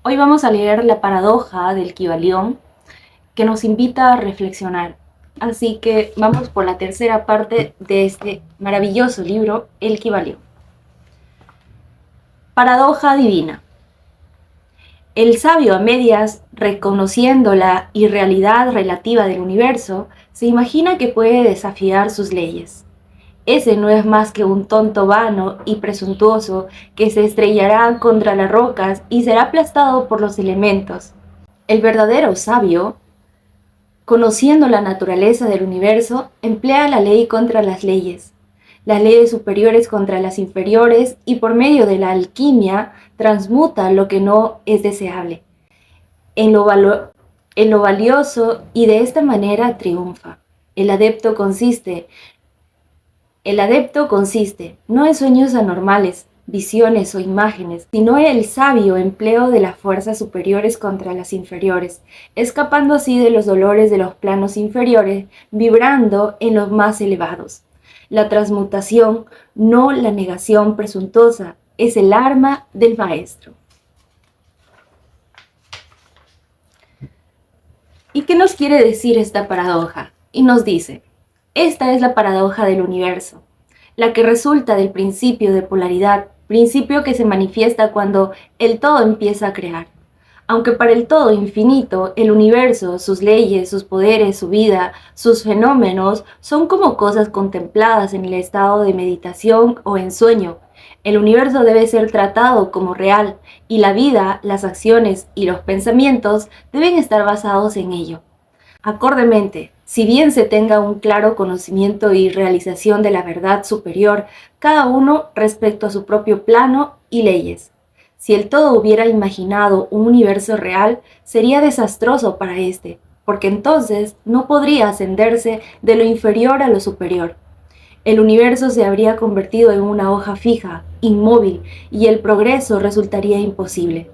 Hoy vamos a leer la paradoja del Kybalión que nos invita a reflexionar. Así que vamos por la tercera parte de este maravilloso libro, el Kybalión. Paradoja divina. El sabio a medias, reconociendo la irrealidad relativa del universo, se imagina que puede desafiar sus leyes. Ese no es más que un tonto vano y presuntuoso que se estrellará contra las rocas y será aplastado por los elementos. El verdadero sabio, conociendo la naturaleza del universo, emplea la ley contra las leyes superiores contra las inferiores, y por medio de la alquimia transmuta lo que no es deseable en lo valioso, y de esta manera triunfa. El adepto consiste no en sueños anormales, visiones o imágenes, sino en el sabio empleo de las fuerzas superiores contra las inferiores, escapando así de los dolores de los planos inferiores, vibrando en los más elevados. La transmutación, no la negación presuntuosa, es el arma del maestro. ¿Y qué nos quiere decir esta paradoja? Y nos dice: esta es la paradoja del universo, la que resulta del principio de polaridad, principio que se manifiesta cuando el todo empieza a crear. Aunque para el todo infinito, el universo, sus leyes, sus poderes, su vida, sus fenómenos, son como cosas contempladas en el estado de meditación o en sueño. El universo debe ser tratado como real, y la vida, las acciones y los pensamientos deben estar basados en ello. Acordemente, si bien se tenga un claro conocimiento y realización de la verdad superior, cada uno respecto a su propio plano y leyes. Si el todo hubiera imaginado un universo real, sería desastroso para éste, porque entonces no podría ascenderse de lo inferior a lo superior. El universo se habría convertido en una hoja fija, inmóvil, y el progreso resultaría imposible.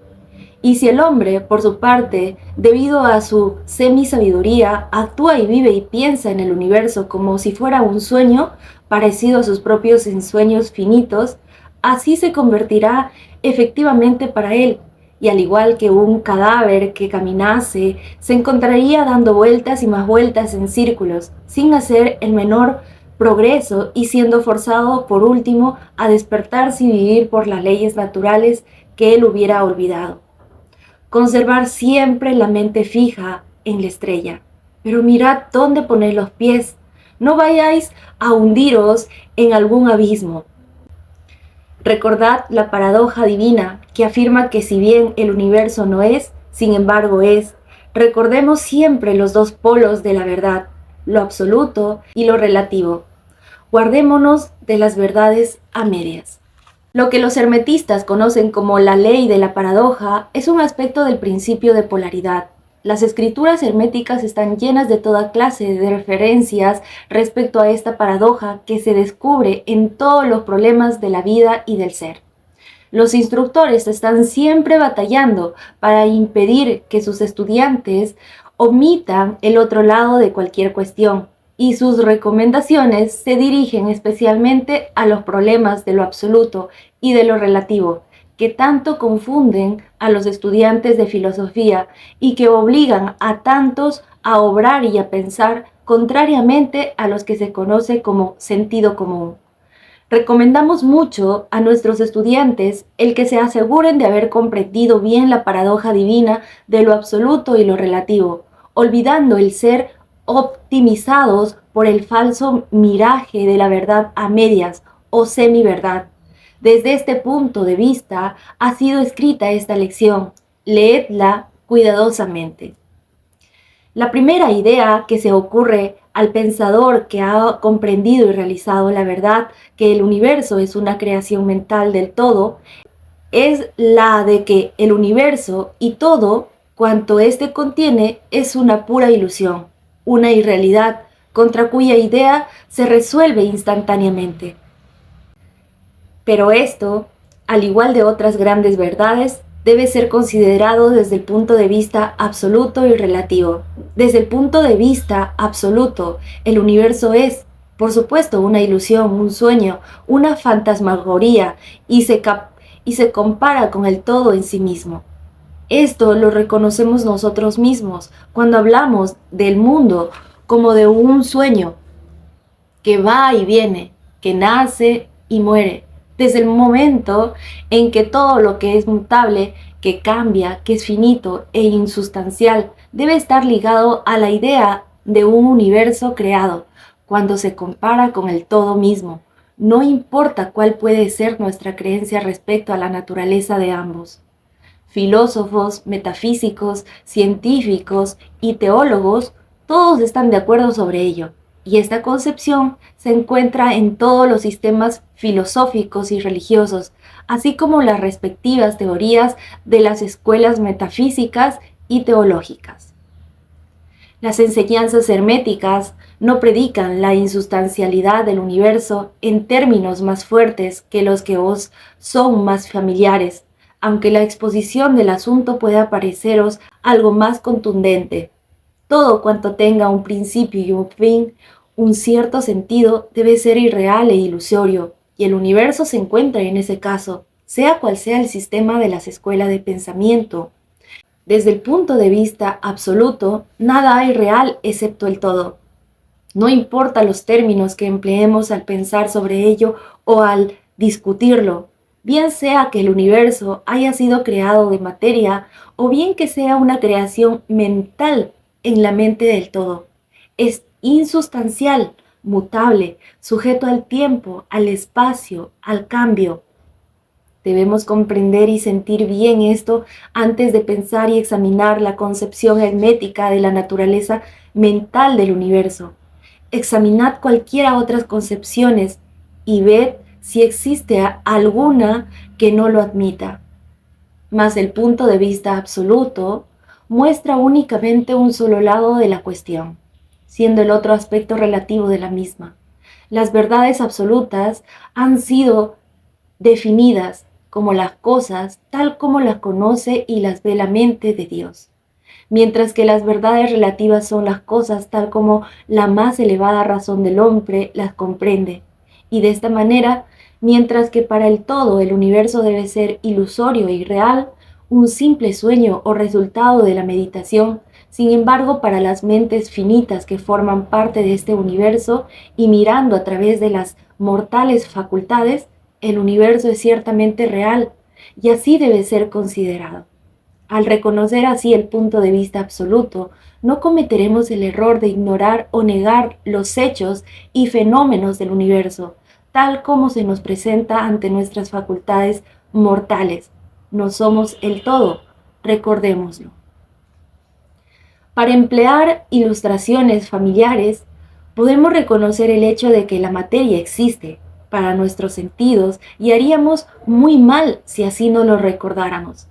Y si el hombre, por su parte, debido a su semisabiduría, actúa y vive y piensa en el universo como si fuera un sueño, parecido a sus propios ensueños finitos, así se convertirá efectivamente para él, y al igual que un cadáver que caminase, se encontraría dando vueltas y más vueltas en círculos, sin hacer el menor progreso y siendo forzado por último a despertarse y vivir por las leyes naturales que él hubiera olvidado. Conservar siempre la mente fija en la estrella. Pero mirad dónde ponéis los pies. No vayáis a hundiros en algún abismo. Recordad la paradoja divina que afirma que si bien el universo no es, sin embargo es. Recordemos siempre los dos polos de la verdad, lo absoluto y lo relativo. Guardémonos de las verdades a medias. Lo que los hermetistas conocen como la ley de la paradoja es un aspecto del principio de polaridad. Las escrituras herméticas están llenas de toda clase de referencias respecto a esta paradoja que se descubre en todos los problemas de la vida y del ser. Los instructores están siempre batallando para impedir que sus estudiantes omitan el otro lado de cualquier cuestión, y sus recomendaciones se dirigen especialmente a los problemas de lo absoluto y de lo relativo, que tanto confunden a los estudiantes de filosofía y que obligan a tantos a obrar y a pensar contrariamente a los que se conoce como sentido común. Recomendamos mucho a nuestros estudiantes el que se aseguren de haber comprendido bien la paradoja divina de lo absoluto y lo relativo, olvidando el ser optimizados por el falso miraje de la verdad a medias o semiverdad. Desde este punto de vista ha sido escrita esta lección. Leedla cuidadosamente. La primera idea que se ocurre al pensador que ha comprendido y realizado la verdad que el universo es una creación mental del todo es la de que el universo y todo cuanto éste contiene es una pura ilusión, una irrealidad contra cuya idea se resuelve instantáneamente. Pero esto, al igual de otras grandes verdades, debe ser considerado desde el punto de vista absoluto y relativo. Desde el punto de vista absoluto, el universo es, por supuesto, una ilusión, un sueño, una fantasmagoría, y se compara con el todo en sí mismo. Esto lo reconocemos nosotros mismos cuando hablamos del mundo como de un sueño que va y viene, que nace y muere. Desde el momento en que todo lo que es mutable, que cambia, que es finito e insustancial, debe estar ligado a la idea de un universo creado, cuando se compara con el todo mismo. No importa cuál puede ser nuestra creencia respecto a la naturaleza de ambos. Filósofos, metafísicos, científicos y teólogos, todos están de acuerdo sobre ello, y esta concepción se encuentra en todos los sistemas filosóficos y religiosos, así como las respectivas teorías de las escuelas metafísicas y teológicas. Las enseñanzas herméticas no predican la insustancialidad del universo en términos más fuertes que los que os son más familiares, aunque la exposición del asunto pueda pareceros algo más contundente. Todo cuanto tenga un principio y un fin, un cierto sentido, debe ser irreal e ilusorio, y el universo se encuentra en ese caso, sea cual sea el sistema de las escuelas de pensamiento. Desde el punto de vista absoluto, nada hay real excepto el todo. No importa los términos que empleemos al pensar sobre ello o al discutirlo, bien sea que el universo haya sido creado de materia o bien que sea una creación mental en la mente del todo. Es insustancial, mutable, sujeto al tiempo, al espacio, al cambio. Debemos comprender y sentir bien esto antes de pensar y examinar la concepción hermética de la naturaleza mental del universo. Examinad cualquiera otras concepciones y ved si existe alguna que no lo admita. Mas el punto de vista absoluto muestra únicamente un solo lado de la cuestión, siendo el otro aspecto relativo de la misma. Las verdades absolutas han sido definidas como las cosas tal como las conoce y las ve la mente de Dios, mientras que las verdades relativas son las cosas tal como la más elevada razón del hombre las comprende. Y de esta manera, mientras que para el todo el universo debe ser ilusorio e irreal, un simple sueño o resultado de la meditación, sin embargo, para las mentes finitas que forman parte de este universo y mirando a través de las mortales facultades, el universo es ciertamente real y así debe ser considerado. Al reconocer así el punto de vista absoluto, no cometeremos el error de ignorar o negar los hechos y fenómenos del universo, tal como se nos presenta ante nuestras facultades mortales. No somos el todo, recordémoslo. Para emplear ilustraciones familiares, podemos reconocer el hecho de que la materia existe para nuestros sentidos y haríamos muy mal si así no lo recordáramos.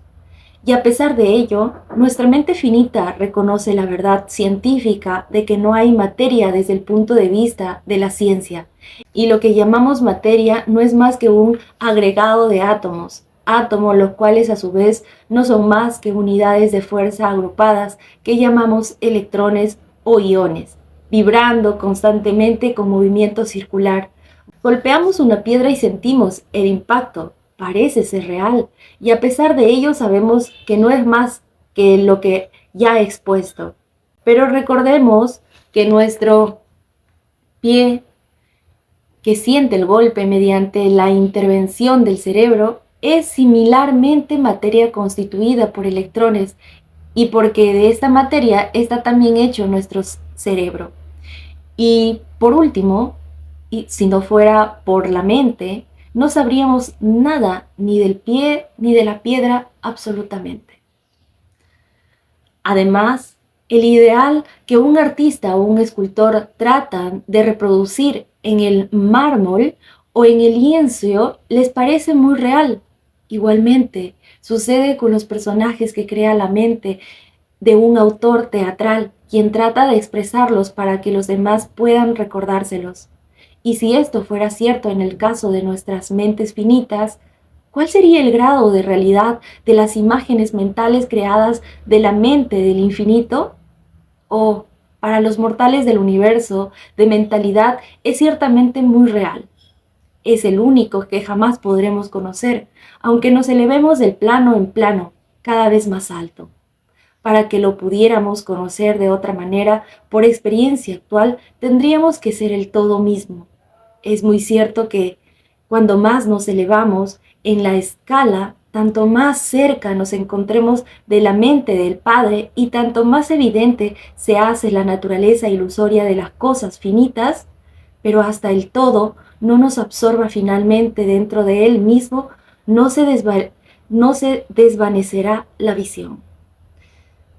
Y a pesar de ello, nuestra mente finita reconoce la verdad científica de que no hay materia desde el punto de vista de la ciencia, y lo que llamamos materia no es más que un agregado de átomos, los cuales a su vez no son más que unidades de fuerza agrupadas que llamamos electrones o iones, vibrando constantemente con movimiento circular. Golpeamos una piedra y sentimos el impacto. Parece ser real, y a pesar de ello sabemos que no es más que lo que ya he expuesto. Pero recordemos que nuestro pie, que siente el golpe mediante la intervención del cerebro, es similarmente materia constituida por electrones, y porque de esta materia está también hecho nuestro cerebro. Y por último, y si no fuera por la mente, no sabríamos nada ni del pie ni de la piedra absolutamente. Además, el ideal que un artista o un escultor tratan de reproducir en el mármol o en el lienzo les parece muy real. Igualmente, sucede con los personajes que crea la mente de un autor teatral, quien trata de expresarlos para que los demás puedan recordárselos. Y si esto fuera cierto en el caso de nuestras mentes finitas, ¿cuál sería el grado de realidad de las imágenes mentales creadas de la mente del infinito? O, para los mortales del universo, de mentalidad es ciertamente muy real. Es el único que jamás podremos conocer, aunque nos elevemos del plano en plano. cada vez más alto. Para que lo pudiéramos conocer de otra manera, por experiencia actual, tendríamos que ser el todo mismo. Es muy cierto que cuando más nos elevamos en la escala, tanto más cerca nos encontremos de la mente del Padre y tanto más evidente se hace la naturaleza ilusoria de las cosas finitas, pero hasta el todo no nos absorba finalmente dentro de él mismo, no se desvanecerá la visión.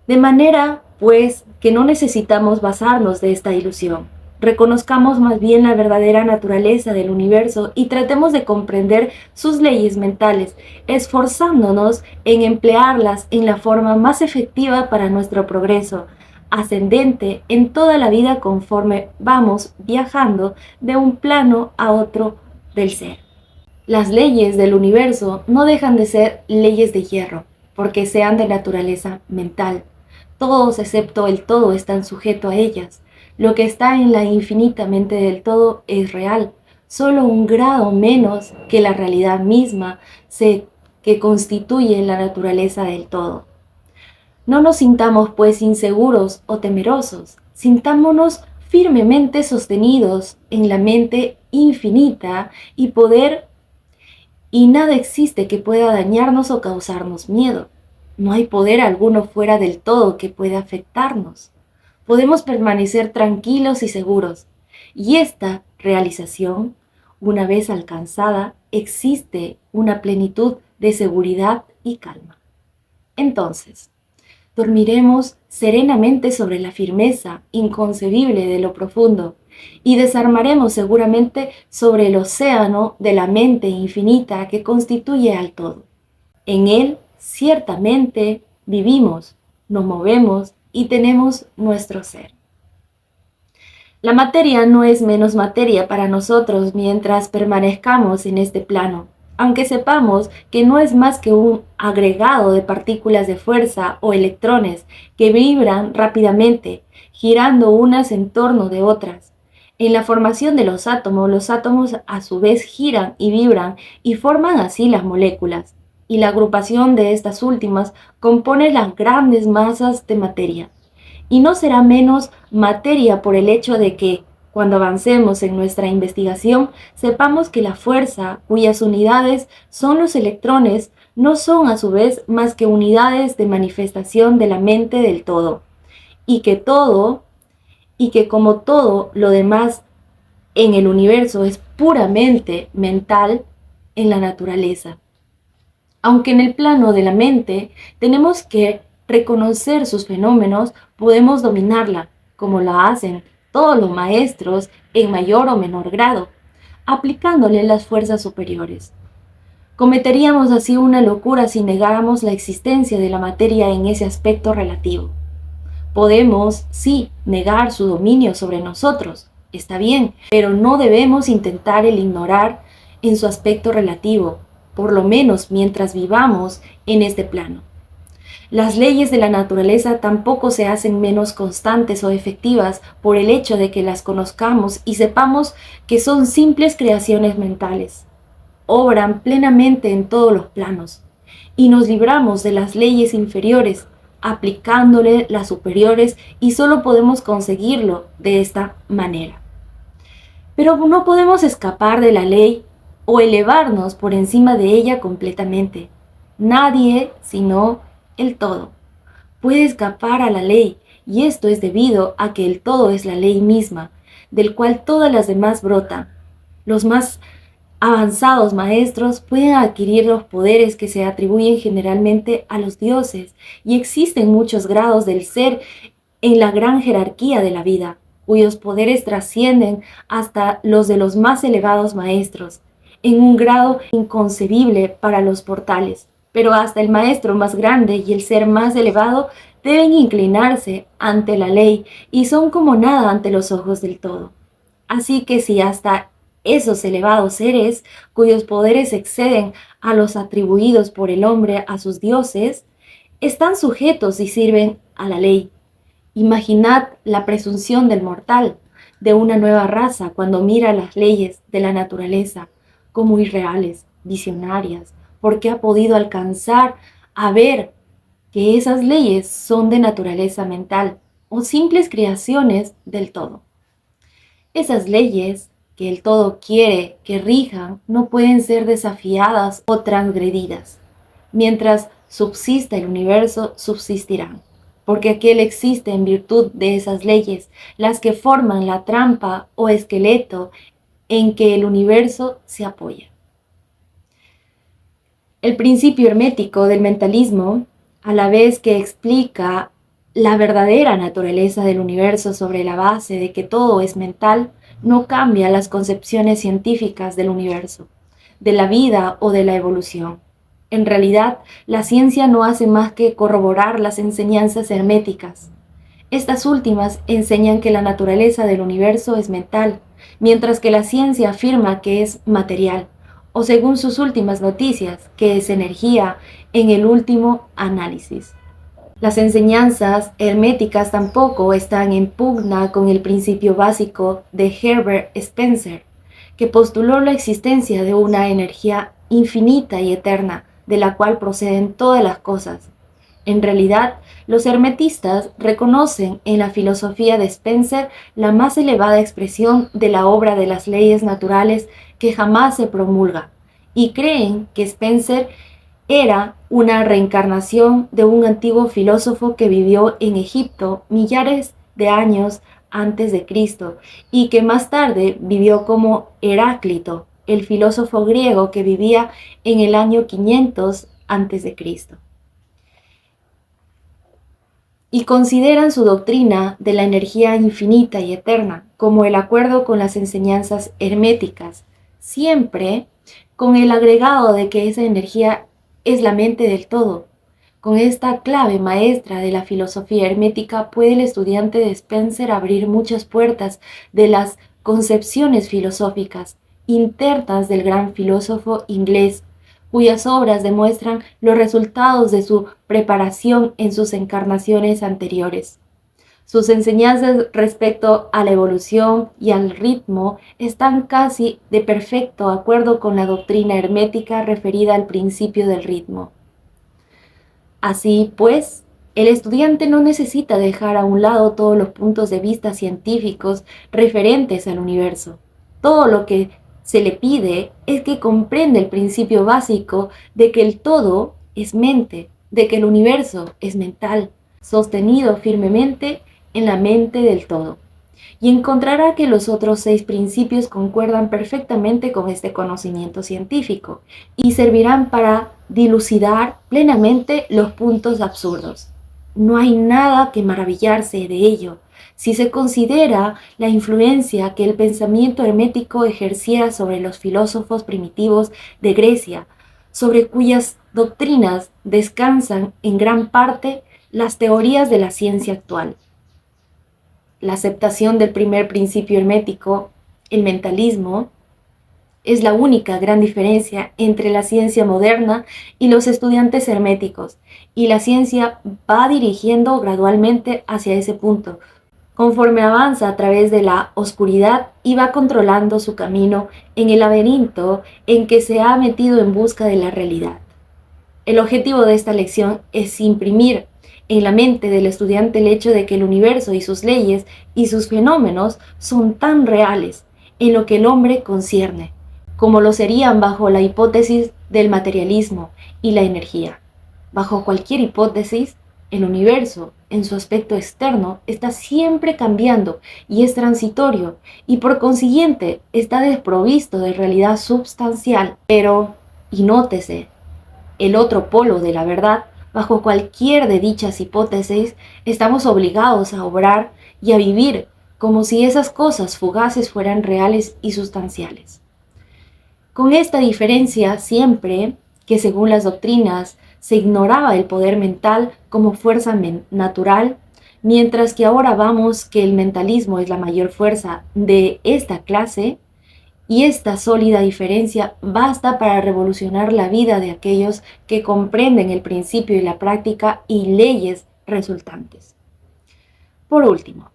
De manera, pues, que no necesitamos basarnos de esta ilusión. Reconozcamos más bien la verdadera naturaleza del universo y tratemos de comprender sus leyes mentales, esforzándonos en emplearlas en la forma más efectiva para nuestro progreso ascendente en toda la vida conforme vamos viajando de un plano a otro del ser. Las leyes del universo no dejan de ser leyes de hierro, porque sean de naturaleza mental. Todos excepto el todo están sujetos a ellas. Lo que está en la infinita mente del todo es real, solo un grado menos que la realidad misma que constituye la naturaleza del todo. No nos sintamos pues inseguros o temerosos, sintámonos firmemente sostenidos en la mente infinita y nada existe que pueda dañarnos o causarnos miedo. No hay poder alguno fuera del todo que pueda afectarnos. Podemos permanecer tranquilos y seguros. Y esta realización, una vez alcanzada, existe una plenitud de seguridad y calma. Entonces, dormiremos serenamente sobre la firmeza inconcebible de lo profundo y desarmaremos seguramente sobre el océano de la mente infinita que constituye al todo. En él, ciertamente, vivimos, nos movemos y tenemos nuestro ser. La materia no es menos materia para nosotros mientras permanezcamos en este plano, aunque sepamos que no es más que un agregado de partículas de fuerza o electrones que vibran rápidamente, girando unas en torno de otras. En la formación de los átomos a su vez giran y vibran y forman así las moléculas, y la agrupación de estas últimas compone las grandes masas de materia. Y no será menos materia por el hecho de que, cuando avancemos en nuestra investigación, sepamos que la fuerza, cuyas unidades son los electrones, no son a su vez más que unidades de manifestación de la mente del todo, y que como todo lo demás en el universo es puramente mental en la naturaleza. Aunque en el plano de la mente tenemos que reconocer sus fenómenos, podemos dominarla, como la hacen todos los maestros en mayor o menor grado, aplicándole las fuerzas superiores. Cometeríamos así una locura si negáramos la existencia de la materia en ese aspecto relativo. Podemos, sí, negar su dominio sobre nosotros, está bien, pero no debemos intentar el ignorar en su aspecto relativo, por lo menos mientras vivamos en este plano. Las leyes de la naturaleza tampoco se hacen menos constantes o efectivas por el hecho de que las conozcamos y sepamos que son simples creaciones mentales. Obran plenamente en todos los planos y nos libramos de las leyes inferiores, aplicándole las superiores y solo podemos conseguirlo de esta manera. Pero no podemos escapar de la ley o elevarnos por encima de ella completamente. Nadie, sino el todo, puede escapar a la ley, y esto es debido a que el todo es la ley misma, del cual todas las demás brotan. Los más avanzados maestros pueden adquirir los poderes que se atribuyen generalmente a los dioses, y existen muchos grados del ser en la gran jerarquía de la vida, cuyos poderes trascienden hasta los de los más elevados maestros, en un grado inconcebible para los mortales. Pero hasta el maestro más grande y el ser más elevado deben inclinarse ante la ley y son como nada ante los ojos del todo. Así que si hasta esos elevados seres, cuyos poderes exceden a los atribuidos por el hombre a sus dioses, están sujetos y sirven a la ley. Imaginad la presunción del mortal, de una nueva raza, cuando mira las leyes de la naturaleza como irreales, visionarias, porque ha podido alcanzar a ver que esas leyes son de naturaleza mental o simples creaciones del todo. Esas leyes que el todo quiere que rijan no pueden ser desafiadas o transgredidas. Mientras subsista el universo, subsistirán, porque aquel existe en virtud de esas leyes, las que forman la trampa o esqueleto en que el universo se apoya. El principio hermético del mentalismo, a la vez que explica la verdadera naturaleza del universo sobre la base de que todo es mental, no cambia las concepciones científicas del universo, de la vida o de la evolución. En realidad, la ciencia no hace más que corroborar las enseñanzas herméticas. Estas últimas enseñan que la naturaleza del universo es mental, mientras que la ciencia afirma que es material, o según sus últimas noticias, que es energía en el último análisis. Las enseñanzas herméticas tampoco están en pugna con el principio básico de Herbert Spencer, que postuló la existencia de una energía infinita y eterna, de la cual proceden todas las cosas. En realidad, los hermetistas reconocen en la filosofía de Spencer la más elevada expresión de la obra de las leyes naturales que jamás se promulga, y creen que Spencer era una reencarnación de un antiguo filósofo que vivió en Egipto millares de años antes de Cristo y que más tarde vivió como Heráclito, el filósofo griego que vivía en el año 500 antes de Cristo. Y consideran su doctrina de la energía infinita y eterna como el acuerdo con las enseñanzas herméticas, siempre con el agregado de que esa energía es la mente del todo. Con esta clave maestra de la filosofía hermética puede el estudiante de Spencer abrir muchas puertas de las concepciones filosóficas internas del gran filósofo inglés, cuyas obras demuestran los resultados de su preparación en sus encarnaciones anteriores. Sus enseñanzas respecto a la evolución y al ritmo están casi de perfecto acuerdo con la doctrina hermética referida al principio del ritmo. Así pues, el estudiante no necesita dejar a un lado todos los puntos de vista científicos referentes al universo. Todo lo que se le pide es que comprenda el principio básico de que el todo es mente, de que el universo es mental, sostenido firmemente en la mente del todo. Y encontrará que los otros 6 principios concuerdan perfectamente con este conocimiento científico y servirán para dilucidar plenamente los puntos absurdos. No hay nada que maravillarse de ello, si se considera la influencia que el pensamiento hermético ejercía sobre los filósofos primitivos de Grecia, sobre cuyas doctrinas descansan en gran parte las teorías de la ciencia actual. La aceptación del primer principio hermético, el mentalismo, es la única gran diferencia entre la ciencia moderna y los estudiantes herméticos, y la ciencia va dirigiendo gradualmente hacia ese punto, conforme avanza a través de la oscuridad y va controlando su camino en el laberinto en que se ha metido en busca de la realidad. El objetivo de esta lección es imprimir en la mente del estudiante el hecho de que el universo y sus leyes y sus fenómenos son tan reales en lo que el hombre concierne, como lo serían bajo la hipótesis del materialismo y la energía. Bajo cualquier hipótesis, el universo, en su aspecto externo, está siempre cambiando y es transitorio, y por consiguiente está desprovisto de realidad substancial. Pero, y nótese, el otro polo de la verdad, bajo cualquier de dichas hipótesis, estamos obligados a obrar y a vivir como si esas cosas fugaces fueran reales y sustanciales. Con esta diferencia siempre que según las doctrinas se ignoraba el poder mental como fuerza natural, mientras que ahora vamos que el mentalismo es la mayor fuerza de esta clase, y esta sólida diferencia basta para revolucionar la vida de aquellos que comprenden el principio y la práctica y leyes resultantes. Por último,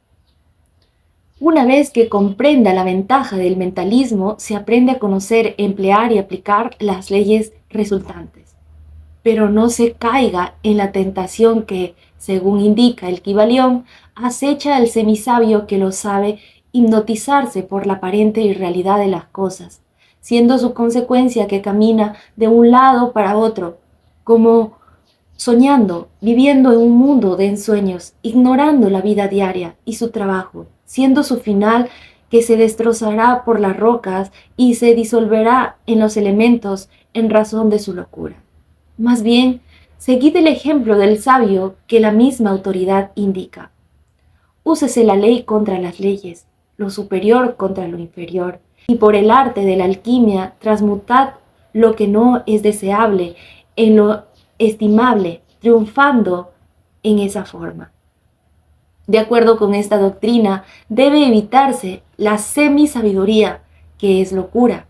una vez que comprenda la ventaja del mentalismo, se aprende a conocer, emplear y aplicar las leyes resultantes. pero no se caiga en la tentación que, según indica el Kybalión, acecha al semisabio que lo sabe hipnotizarse por la aparente irrealidad de las cosas, siendo su consecuencia que camina de un lado para otro, como soñando, viviendo en un mundo de ensueños, ignorando la vida diaria y su trabajo, siendo su final que se destrozará por las rocas y se disolverá en los elementos en razón de su locura. Más bien, seguid el ejemplo del sabio que la misma autoridad indica. Úsese la ley contra las leyes, lo superior contra lo inferior, y por el arte de la alquimia transmutad lo que no es deseable en lo estimable, triunfando en esa forma. De acuerdo con esta doctrina, debe evitarse la semisabiduría, que es locura,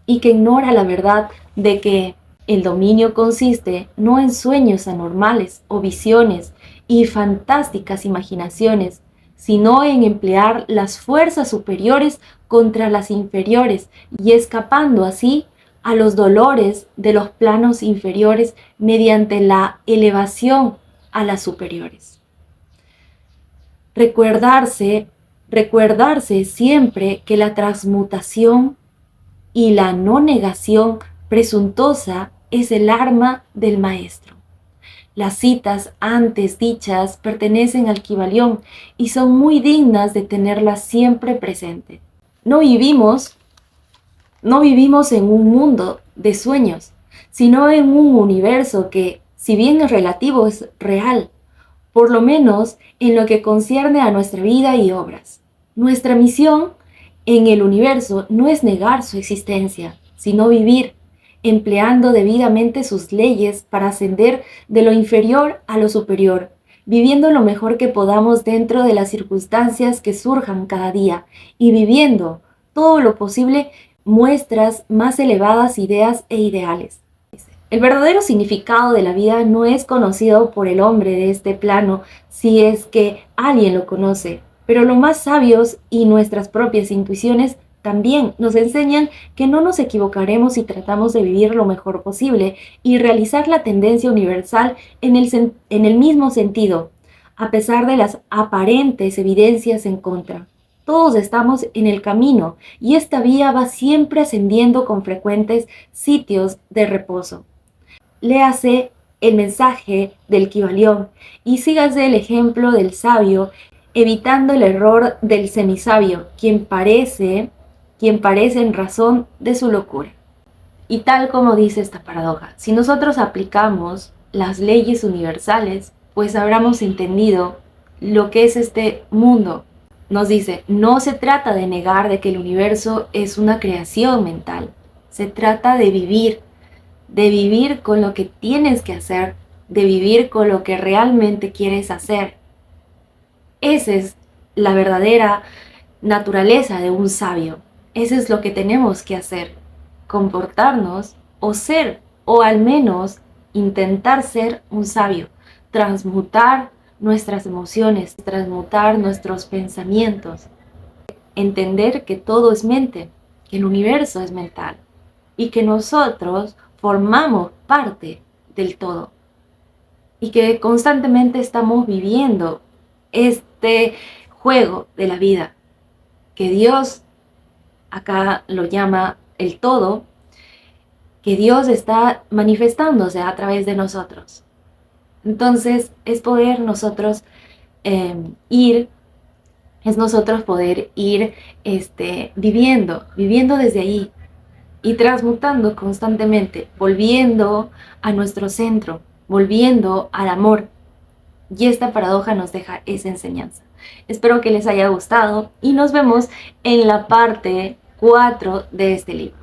y que ignora la verdad de que el dominio consiste no en sueños anormales o visiones y fantásticas imaginaciones, sino en emplear las fuerzas superiores contra las inferiores y escapando así a los dolores de los planos inferiores mediante la elevación a las superiores. Recordarse siempre que la transmutación y la no negación presuntuosa es el arma del maestro. Las citas antes dichas pertenecen al Kybalión y son muy dignas de tenerlas siempre presente. No vivimos en un mundo de sueños, sino en un universo que, si bien es relativo, es real, por lo menos en lo que concierne a nuestra vida y obras. Nuestra misión en el universo no es negar su existencia, sino vivir, empleando debidamente sus leyes para ascender de lo inferior a lo superior, viviendo lo mejor que podamos dentro de las circunstancias que surjan cada día y viviendo todo lo posible nuestras más elevadas ideas e ideales. El verdadero significado de la vida no es conocido por el hombre de este plano, si es que alguien lo conoce, pero los más sabios y nuestras propias intuiciones también nos enseñan que no nos equivocaremos si tratamos de vivir lo mejor posible y realizar la tendencia universal en el mismo sentido, a pesar de las aparentes evidencias en contra. Todos estamos en el camino y esta vía va siempre ascendiendo con frecuentes sitios de reposo. Léase el mensaje del Kybalión y sígase el ejemplo del sabio, evitando el error del semisabio, quien parece en razón de su locura. Y tal como dice esta paradoja, si nosotros aplicamos las leyes universales, pues habremos entendido lo que es este mundo. Nos dice, no se trata de negar de que el universo es una creación mental, se trata de vivir con lo que tienes que hacer, de vivir con lo que realmente quieres hacer. Esa es la verdadera naturaleza de un sabio. Eso es lo que tenemos que hacer, comportarnos o ser, o al menos intentar ser un sabio, transmutar nuestras emociones, transmutar nuestros pensamientos, entender que todo es mente, que el universo es mental y que nosotros formamos parte del todo y que constantemente estamos viviendo este juego de la vida, que Dios acá lo llama el todo, que Dios está manifestándose a través de nosotros. Entonces es poder nosotros poder ir viviendo desde ahí y transmutando constantemente, volviendo a nuestro centro, volviendo al amor. Y esta paradoja nos deja esa enseñanza. Espero que les haya gustado y nos vemos en la parte 4 de este libro.